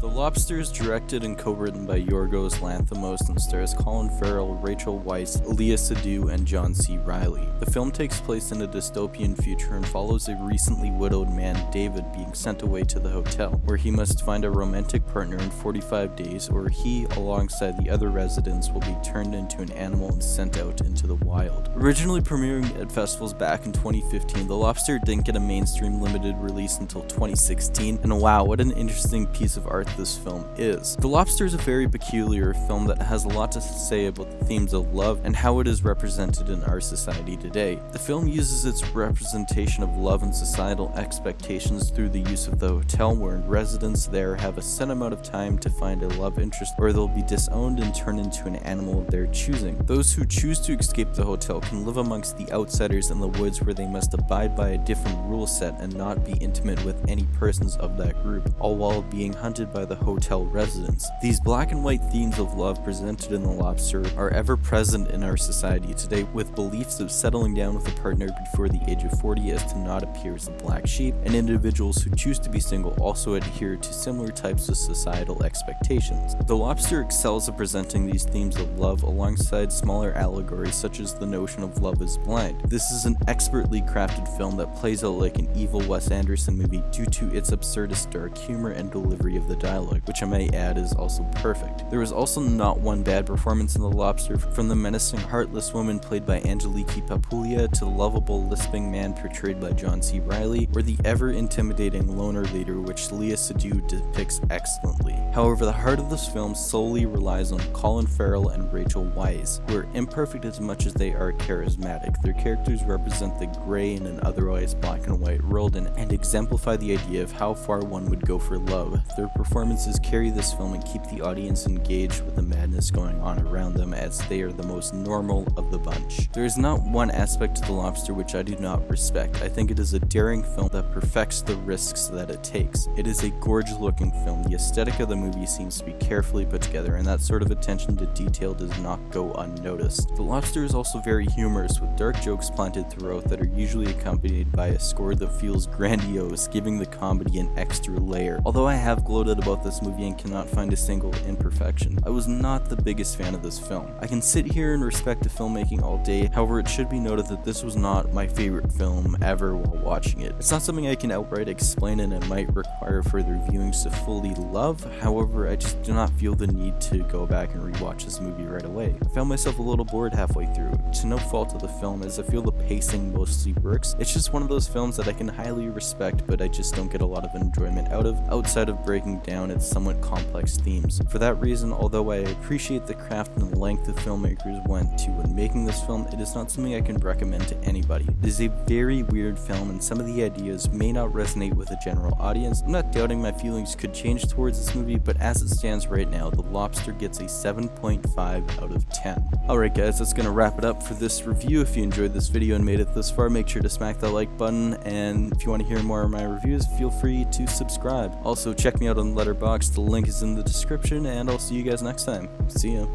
The Lobster is directed and co-written by Yorgos Lanthimos and stars Colin Farrell, Rachel Weisz, Leah Seydoux, and John C. Reilly. The film takes place in a dystopian future and follows a recently widowed man, David, being sent away to the hotel, where he must find a romantic partner in 45 days, or he, alongside the other residents, will be turned into an animal and sent out into the wild. Originally premiering at festivals back in 2015, The Lobster didn't get a mainstream limited release until 2016, and wow, what an interesting piece of art this film is. The Lobster is a very peculiar film that has a lot to say about the themes of love and how it is represented in our society today. The film uses its representation of love and societal expectations through the use of the hotel, where residents there have a set amount of time to find a love interest, or they'll be disowned and turned into an animal of their choosing. Those who choose to escape the hotel can live amongst the outsiders in the woods, where they must abide by a different rule set and not be intimate with any persons of that group, all while being hunted by the hotel residents. These black and white themes of love presented in The Lobster are ever present in our society today, with beliefs of settling down with a partner before the age of 40 as to not appear as a black sheep, and individuals who choose to be single also adhere to similar types of societal expectations. The Lobster excels at presenting these themes of love alongside smaller allegories such as the notion of love is blind. This is an expertly crafted film that plays out like an evil Wes Anderson movie due to its absurdist dark humor and delivery of the dialogue, which I may add is also perfect. There was also not one bad performance in The Lobster, from the menacing heartless woman played by Angeliki Papulia to the lovable lisping man portrayed by John C. Reilly, or the ever intimidating loner leader which Leah Seydoux depicts excellently. However, the heart of this film solely relies on Colin Farrell and Rachel Weisz, who are imperfect as much as they are charismatic. Their characters represent the gray in an otherwise black and white world and exemplify the idea of how far one would go for love. Their performances carry this film and keep the audience engaged with the madness going on around them, as they are the most normal of the bunch. There is not one aspect to The Lobster which I do not respect. I think it is a daring film that perfects the risks that it takes. It is a gorgeous looking film. The aesthetic of the movie seems to be carefully put together, and that sort of attention to detail does not go unnoticed. The Lobster is also very humorous, with dark jokes planted throughout that are usually accompanied by a score that feels grandiose, giving the comedy an extra layer. Although I have gloated about this movie and cannot find a single imperfection, I was not the biggest fan of this film. I can sit here and respect the filmmaking all day, however it should be noted that this was not my favorite film ever while watching it. It's not something I can outright explain, and it might require further viewings to fully love. However, I just do not feel the need to go back and rewatch this movie right away. I found myself a little bored halfway through, to no fault of the film, as I feel the pacing mostly works. It's just one of those films that I can highly respect, but I just don't get a lot of enjoyment out of, outside of breaking down its somewhat complex themes. For that reason, although I appreciate the craft and the length the filmmakers went to when making this film, it is not something I can recommend to anybody. It is a very weird film, and some of the ideas may not resonate with the general audience. I'm not doubting my feelings could change towards this movie, but as it stands right now, The Lobster gets a 7.5 out of 10. Alright guys, that's gonna wrap it up for this review. If you enjoyed this video and made it this far, make sure to smack that like button, and if you want to hear more of my reviews, feel free to subscribe. Also, check me out on Letterboxd, the link is in the description, and I'll see you guys next time. See ya.